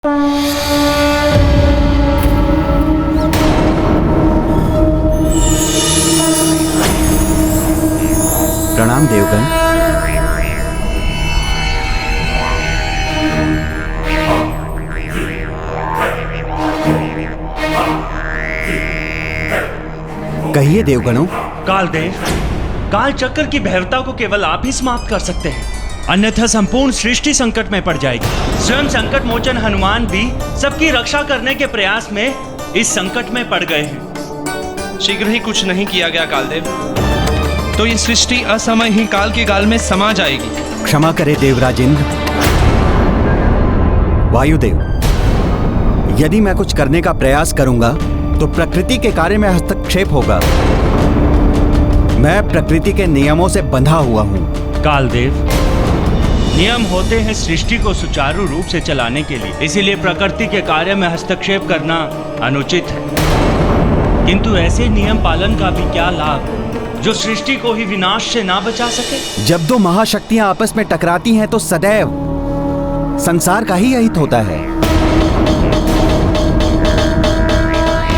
प्रणाम देवगण। कहिए देवगणों। कालदेव, काल चक्र की भैरवता को केवल आप ही समाप्त कर सकते हैं, अन्यथा संपूर्ण सृष्टि संकट में पड़ जाएगी। स्वयं संकट मोचन हनुमान भी सबकी रक्षा करने के प्रयास में इस संकट में पड़ गए हैं। शीघ्र ही कुछ नहीं किया गया कालदेव, तो ये सृष्टि असमय ही काल के गाल में समा जाएगी। क्षमा करे देवराज इंद्र। वायुदेव, यदि मैं कुछ करने का प्रयास करूंगा तो प्रकृति के कार्य में हस्तक्षेप होगा। मैं प्रकृति के नियमों से बंधा हुआ हूं। कालदेव, नियम होते हैं सृष्टि को सुचारू रूप से चलाने के लिए, इसीलिए प्रकृति के कार्य में हस्तक्षेप करना अनुचित है। किंतु ऐसे नियम पालन का भी क्या लाभ जो सृष्टि को ही विनाश से ना बचा सके। जब दो महाशक्तियां आपस में टकराती हैं तो सदैव संसार का ही अहित होता है।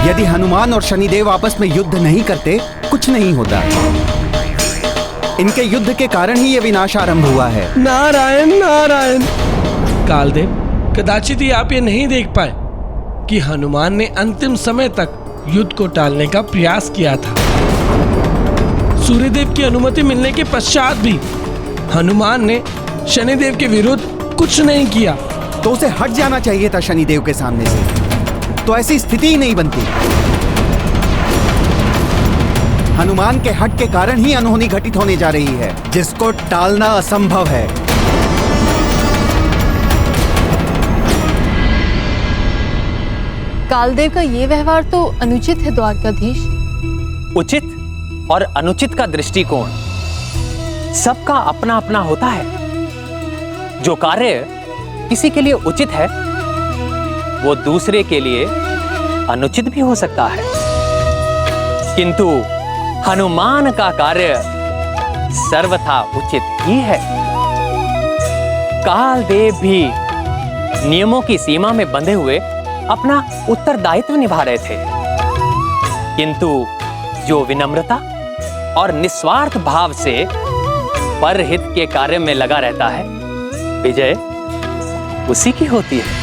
यदि हनुमान और शनिदेव आपस में युद्ध नहीं करते, कुछ नहीं होता। इनके युद्ध के कारण ही ये विनाश आरंभ हुआ है। नारायण नारायण। कालदेव, कदाचित ही आप ये नहीं देख पाए कि हनुमान ने अंतिम समय तक युद्ध को टालने का प्रयास किया था। सूर्यदेव की अनुमति मिलने के पश्चात भी हनुमान ने शनिदेव के विरुद्ध कुछ नहीं किया। तो उसे हट जाना चाहिए था शनिदेव के सामने से, तो ऐसी स्थिति ही नहीं बनती। हनुमान के हट के कारण ही अनहोनी घटित होने जा रही है, जिसको टालना असंभव है। कालदेव का ये व्यवहार तो अनुचित है द्वारकाधीश। उचित और अनुचित का दृष्टिकोण सबका अपना अपना होता है। जो कार्य किसी के लिए उचित है वो दूसरे के लिए अनुचित भी हो सकता है, किंतु हनुमान का कार्य सर्वथा उचित ही है। कालदेव भी नियमों की सीमा में बंधे हुए अपना उत्तरदायित्व निभा रहे थे, किंतु जो विनम्रता और निस्वार्थ भाव से परहित के कार्य में लगा रहता है, विजय उसी की होती है।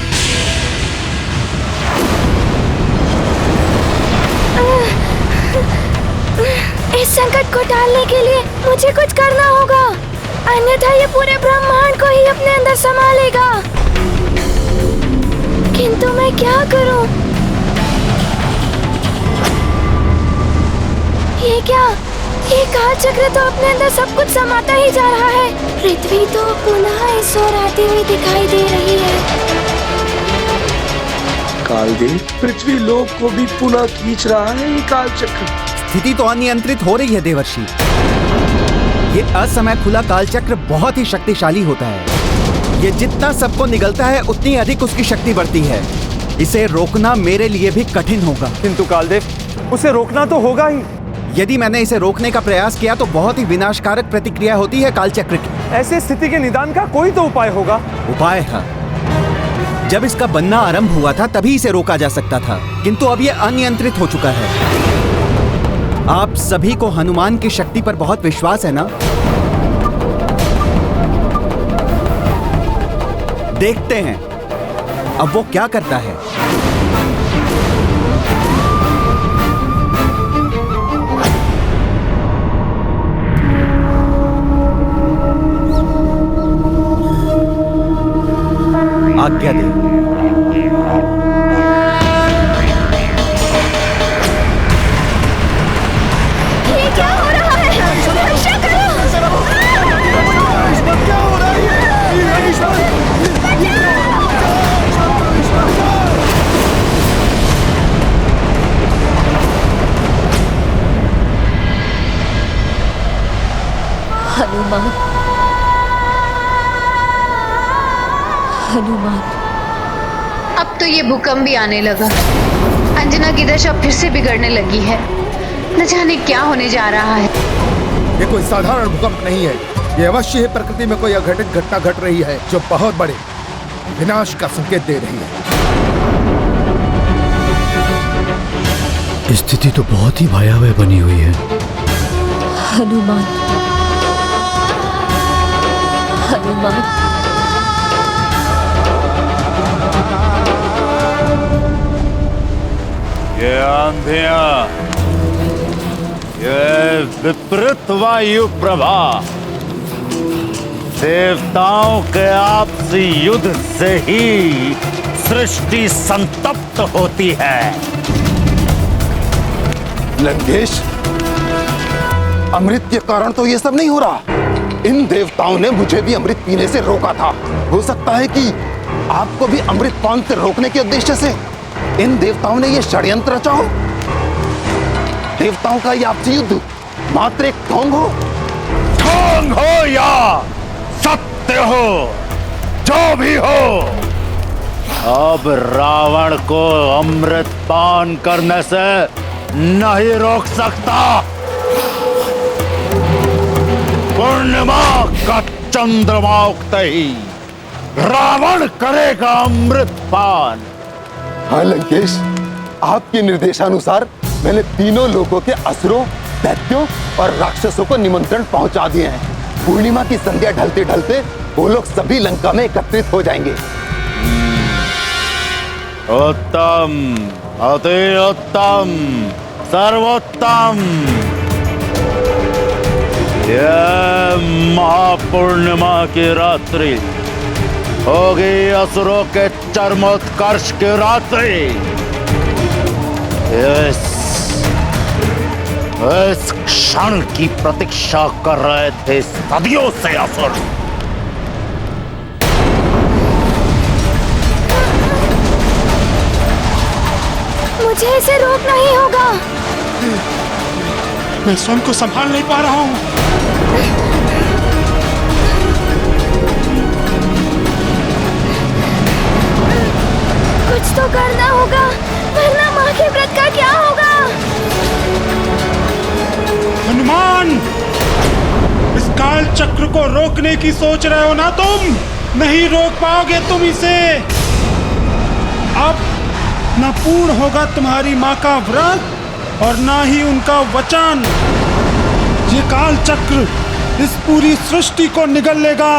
इस संकट को टालने के लिए मुझे कुछ करना होगा, अन्यथा ये पूरे ब्रह्मांड को ही अपने अंदर समा लेगा। किंतु मैं क्या करूं? ये क्या? ये काल चक्र तो अपने अंदर सब कुछ समाता ही जा रहा है। पृथ्वी तो पुनः इस ओर आती हुई दिखाई दे रही है। कालदेव, पृथ्वी लोक को भी पुनः खींच रहा है ये काल चक्र। स्थिति तो अनियंत्रित हो रही है देवर्षि। ये असमय खुला कालचक्र बहुत ही शक्तिशाली होता है। ये जितना सबको निगलता है उतनी अधिक उसकी शक्ति बढ़ती है। इसे रोकना मेरे लिए भी कठिन होगा। किंतु कालदेव, उसे रोकना तो होगा ही। यदि मैंने इसे रोकने का प्रयास किया तो बहुत ही विनाशकारक प्रतिक्रिया होती है कालचक्र की। ऐसे स्थिति के निदान का कोई तो उपाय होगा। उपाय है, जब इसका बनना आरंभ हुआ था तभी इसे रोका जा सकता था, किंतु अब यह अनियंत्रित हो चुका है। आप सभी को हनुमान की शक्ति पर बहुत विश्वास है ना? देखते हैं अब वो क्या करता है। आज्ञा दे। ये क्या हो रहा है? रक्षा करो! क्या हो रहा है? हनुमान, हनुमान। अब तो ये भूकंप भी आने लगा। अंजना की दशा फिर से बिगड़ने लगी है। न जाने क्या होने जा रहा है। ये कोई साधारण भूकंप नहीं है, ये अवश्य ही प्रकृति में कोई अघटित घटना घट रही है जो बहुत बड़े विनाश का संकेत दे रही है। स्थिति तो बहुत ही भयावह बनी हुई है। हनुमान, हनुमान, ये आंधियां, ये विपरीत वायु प्रवाह देवताओं के आपसी युद्ध से ही सृष्टि संतप्त होती है। लंकेश, अमृत के कारण तो ये सब नहीं हो रहा। इन देवताओं ने मुझे भी अमृत पीने से रोका था। हो सकता है कि आपको भी अमृत पान से रोकने के उद्देश्य से इन देवताओं ने ये षड्यंत्र रचा हो। देवताओं का ये आपसी युद्ध मात्र एक ढोंग हो। ढोंग हो या सत्य हो, जो भी हो, अब रावण को अमृत पान करने से नहीं रोक सकता। पूर्णिमा का चंद्रमा उगते ही रावण करेगा अमृत पान। हाँ लंकेश, आपके निर्देशानुसार मैंने तीनों लोगों के असुरों, दैत्यों और राक्षसों को निमंत्रण पहुंचा दिए हैं। पूर्णिमा की संध्या ढलते ढलते वो लोग सभी लंका में एकत्रित हो जाएंगे। उत्तम, अति उत्तम, सर्वोत्तम। यह महापूर्णिमा की रात्रि होगी असुरों के चरमोत्कर्ष की रात्रि। इस क्षण की प्रतीक्षा कर रहे थे सदियों से असुर। मुझे इसे रोकना ही होगा। मैं स्वयं को संभाल नहीं पा रहा हूं। कुछ तो करना होगा, वरना माँ के व्रत का क्या होगा? हनुमान, इस काल चक्र को रोकने की सोच रहे हो ना तुम? नहीं रोक पाओगे तुम इसे। अब न पूर्ण होगा तुम्हारी माँ का व्रत और ना ही उनका वचन। ये काल चक्र इस पूरी सृष्टि को निगल लेगा,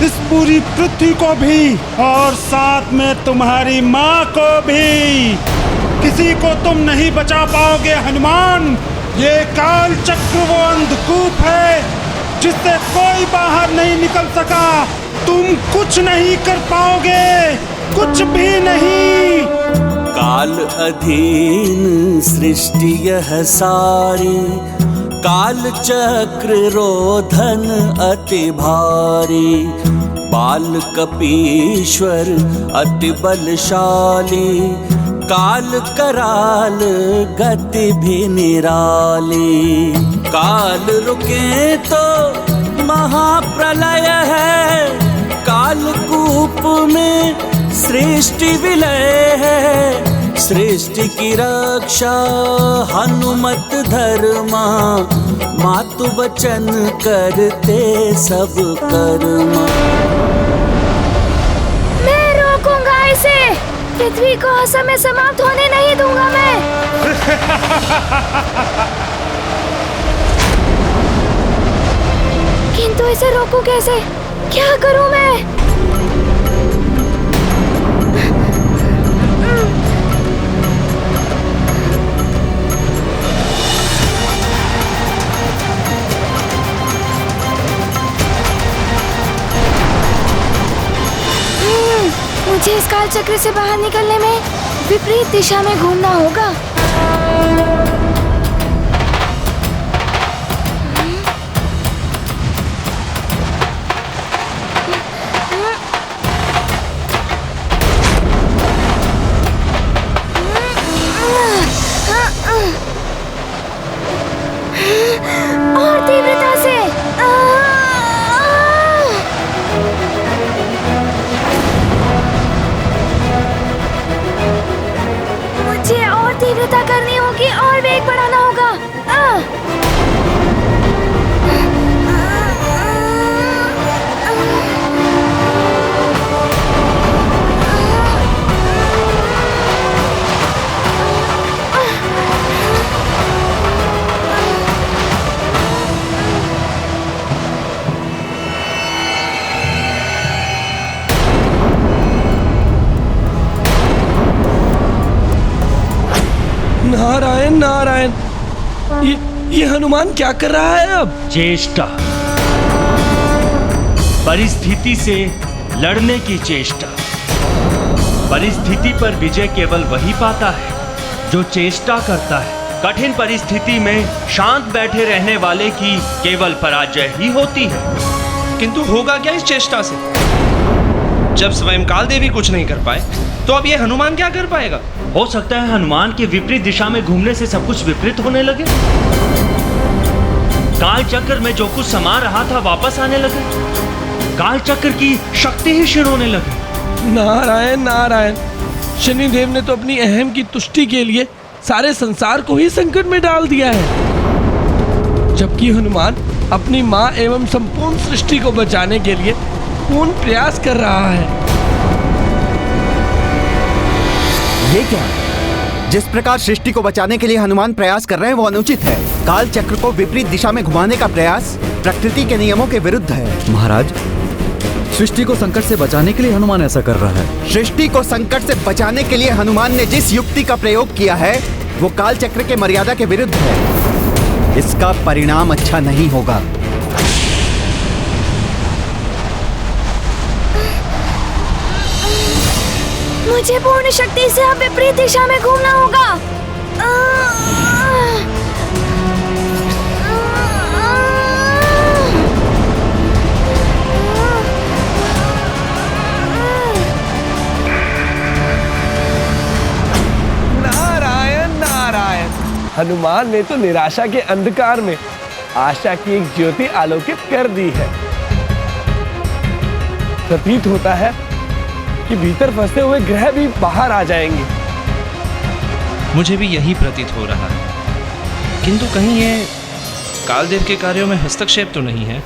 इस पूरी पृथ्वी को भी और साथ में तुम्हारी माँ को भी। किसी को तुम नहीं बचा पाओगे हनुमान। ये काल चक्र वो अंधकूप है जिससे कोई बाहर नहीं निकल सका। तुम कुछ नहीं कर पाओगे, कुछ भी नहीं। काल अधीन सृष्टि यह सारी, काल चक्र रोधन अति भारी। बाल कपीश्वर अति बलशाली, काल कराल गति भी निराली। काल रुके तो महाप्रलय है, काल कूप में सृष्टि विलय है। सृष्टि की रक्षा हनुमत धर्मा, मातु वचन करते सब कर्मा। मैं रोकूंगा इसे, पृथ्वी को असमय समाप्त होने नहीं दूंगा मैं। किंतु इसे रोकूं कैसे? क्या करूं मैं? मुझे इस काल चक्र से बाहर निकलने में विपरीत दिशा में घूमना होगा। और तीव्रता से। मुझे और तीव्रता करनी होगी और नारायण नारायण, ये हनुमान क्या कर रहा है अब? चेष्टा, परिस्थिति से लड़ने की चेष्टा। परिस्थिति पर विजय केवल वही पाता है जो चेष्टा करता है। कठिन परिस्थिति में शांत बैठे रहने वाले की केवल पराजय ही होती है। किंतु होगा क्या इस चेष्टा से? जब स्वयं काल देवी कुछ नहीं कर पाए तो अब ये हनुमान क्या कर पाएगा? हो सकता है हनुमान के विपरीत दिशा में घूमने से सब कुछ विपरीत होने लगे। काल चक्र में जो कुछ समा रहा था वापस आने लगे। काल चक्र की शक्ति ही क्षीण होने लगी। नारायण नारायण, शनिदेव ने तो अपनी अहम की तुष्टि के लिए सारे संसार को ही संकट में डाल दिया है, जबकि हनुमान अपनी माँ एवं संपूर्ण सृष्टि को बचाने के लिए पूर्ण प्रयास कर रहा है। ये क्या? जिस प्रकार सृष्टि को बचाने के लिए हनुमान प्रयास कर रहे हैं वो अनुचित है। काल चक्र को विपरीत दिशा में घुमाने का प्रयास प्रकृति के नियमों के विरुद्ध है। महाराज, सृष्टि को संकट से बचाने के लिए हनुमान ऐसा कर रहा है। सृष्टि को संकट से बचाने के लिए हनुमान ने जिस युक्ति का प्रयोग किया है वो काल चक्र के मर्यादा के विरुद्ध है। इसका परिणाम अच्छा नहीं होगा। मुझे पूर्ण शक्ति से अब विपरीत दिशा में घूमना होगा। नारायण नारायण, हनुमान ने तो निराशा के अंधकार में आशा की एक ज्योति आलोकित कर दी है। प्रतीत होता है कि भीतर फंसे हुए ग्रह भी बाहर आ जाएंगे। मुझे भी यही प्रतीत हो रहा है, किंतु कहीं ये कालदेव के कार्यों में हस्तक्षेप तो नहीं है?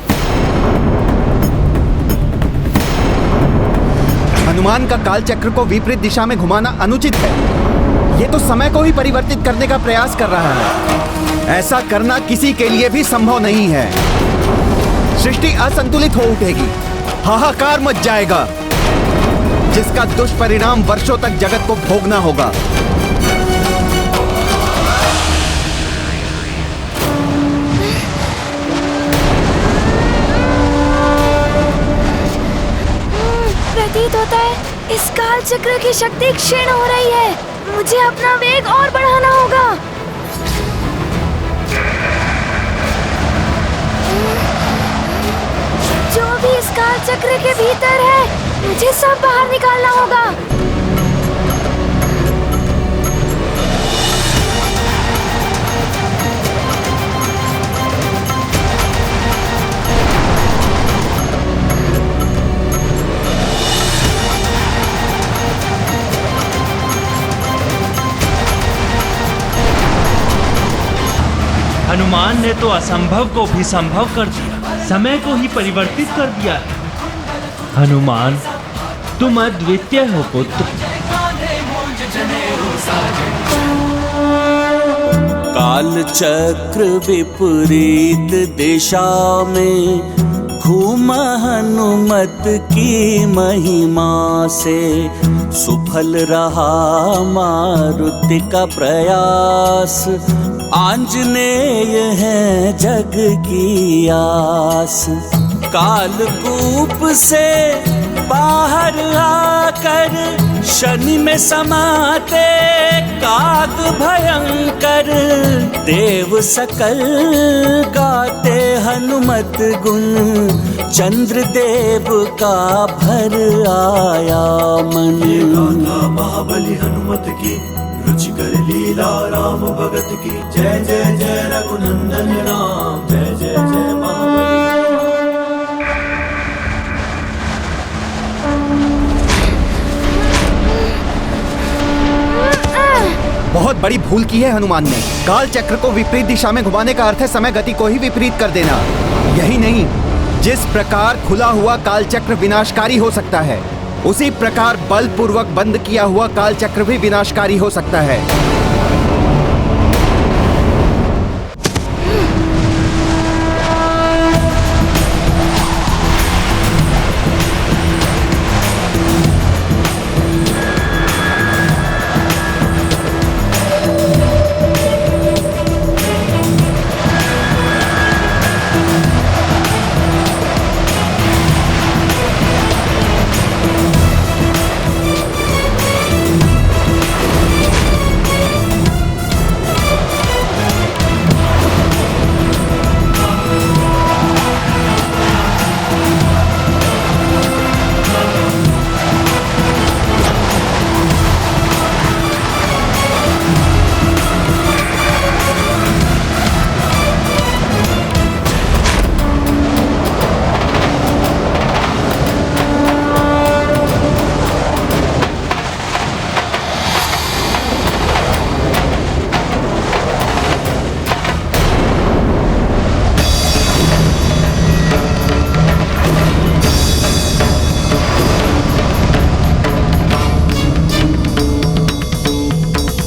हनुमान का काल चक्र को विपरीत दिशा में घुमाना अनुचित है। ये तो समय को ही परिवर्तित करने का प्रयास कर रहा है। ऐसा करना किसी के लिए भी संभव नहीं है। सृष्टि असंतुलित हो उठेगी, हाहाकार मच जाएगा, जिसका दुष्परिणाम वर्षों तक जगत को भोगना होगा। प्रतीत होता है इस काल चक्र की शक्ति क्षीण हो रही है। मुझे अपना वेग और बढ़ाना होगा। जो भी इस काल चक्र के भीतर है मुझे सब बाहर निकालना होगा। हनुमान ने तो असंभव को भी संभव कर दिया, समय को ही परिवर्तित कर दिया है। हनुमान, तुम अद्वितीय हो पुत्र। काल चक्र विपरीत दिशा में घूम हनुमत की महिमा से, सुफल रहा मारुति का प्रयास, आंजनेय है जग की आस। कालकूप से बाहर आकर शनि में समाते काग भयंकर, देव सकल गाते हनुमत गुण, चंद्रदेव का भर आया मन। महाबली हनुमत की रुचिकर लीला राम भगत की, जय जय जय रघुनंदन राम, जय जय जय महाबली। बहुत बड़ी भूल की है हनुमान ने। काल चक्र को विपरीत दिशा में घुमाने का अर्थ है समय गति को ही विपरीत कर देना। यही नहीं, जिस प्रकार खुला हुआ काल चक्र विनाशकारी हो सकता है, उसी प्रकार बलपूर्वक बंद किया हुआ काल चक्र भी विनाशकारी हो सकता है।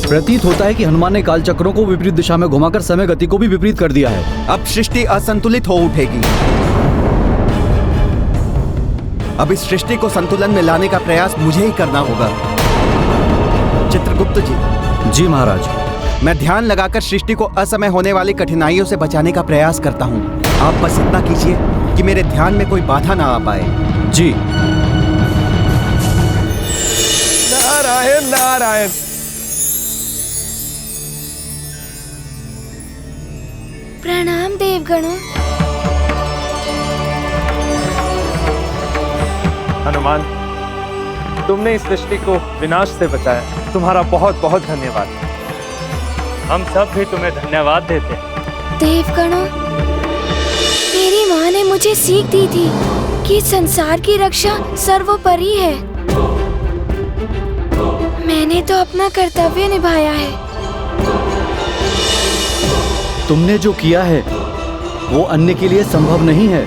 प्रतीत होता है कि हनुमान ने काल चक्रों को विपरीत दिशा में घुमाकर समय गति को भी विपरीत कर दिया है। अब सृष्टि असंतुलित हो उठेगी। अब इस सृष्टि को संतुलन में लाने का प्रयास मुझे ही करना होगा। चित्रगुप्त जी। जी महाराज। मैं ध्यान लगाकर सृष्टि को असमय होने वाली कठिनाइयों से बचाने का प्रयास करता हूँ। आप बस इतना कीजिए कि मेरे ध्यान में कोई बाधा ना आ पाए। जी। नारायण नारायण। प्रणाम देवगणों। हनुमान, तुमने इस सृष्टि को विनाश से बचाया। तुम्हारा बहुत बहुत धन्यवाद। हम सब भी तुम्हें धन्यवाद देते हैं। देवगणों, मेरी माँ ने मुझे सीख दी थी कि संसार की रक्षा सर्वोपरि है। मैंने तो अपना कर्तव्य निभाया है। तुमने जो किया है वो अन्य के लिए संभव नहीं है।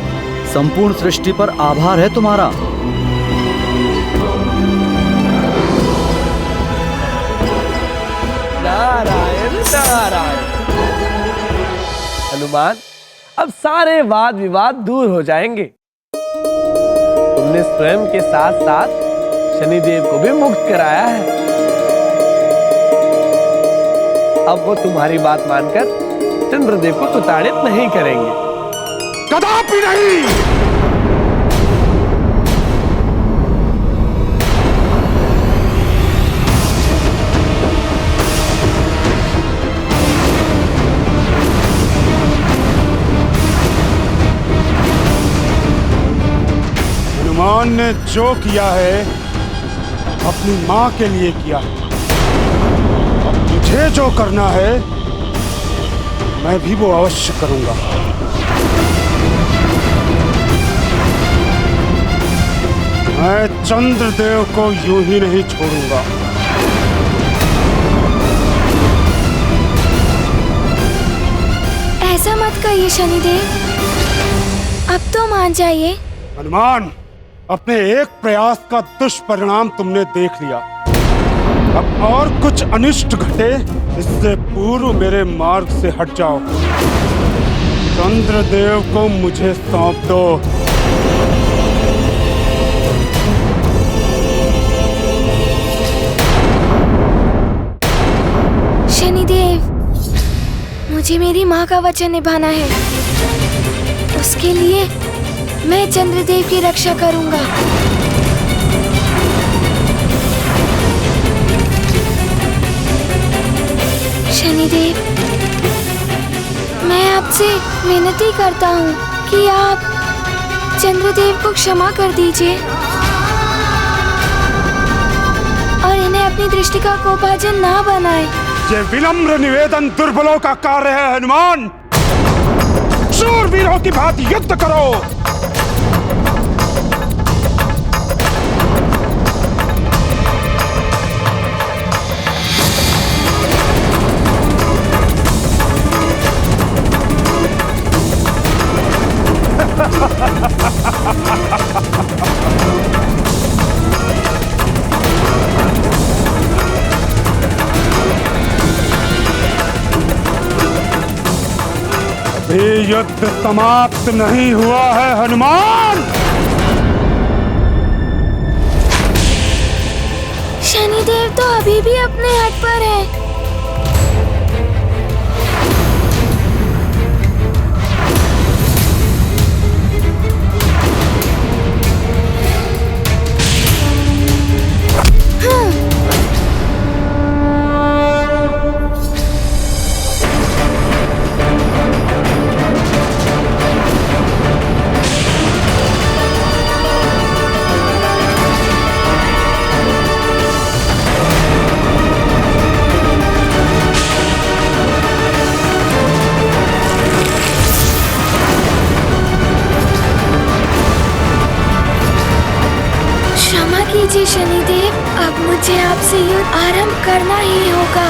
संपूर्ण सृष्टि पर आभार है तुम्हारा। नारायण नारायण। हनुमान, अब सारे वाद विवाद दूर हो जाएंगे। तुमने स्वयं के साथ साथ शनिदेव को भी मुक्त कराया है। अब वो तुम्हारी बात मानकर चंद्रदेव को प्रताड़ित नहीं करेंगे। कदापि नहीं। हनुमान ने जो किया है अपनी माँ के लिए किया है। अब मुझे जो करना है मैं भी वो अवश्य करूंगा। मैं चंद्रदेव को यूं ही नहीं छोड़ूंगा। ऐसा मत कहिए शनिदेव, अब तो मान जाइए। हनुमान, अपने एक प्रयास का दुष्परिणाम तुमने देख लिया। अब और कुछ अनिष्ट घटे इससे पूर्व मेरे मार्ग से हट जाओ। चंद्रदेव को मुझे सौंप दो। शनिदेव, मुझे मेरी माँ का वचन निभाना है। उसके लिए मैं चंद्रदेव की रक्षा करूंगा। शनिदेव, मैं आपसे विनती करता हूँ कि आप चंद्रदेव को क्षमा कर दीजिए और इन्हें अपनी दृष्टि का कोपभाजन ना बनाए। ये विनम्र निवेदन दुर्बलों का कार्य है। हनुमान, शूरवीरों की भांति युद्ध करो। अभी युद्ध समाप्त नहीं हुआ है हनुमान। शनिदेव तो अभी भी अपने हट पर है। कीजिए शनिदेव, अब मुझे आपसे युद्ध आरंभ करना ही होगा।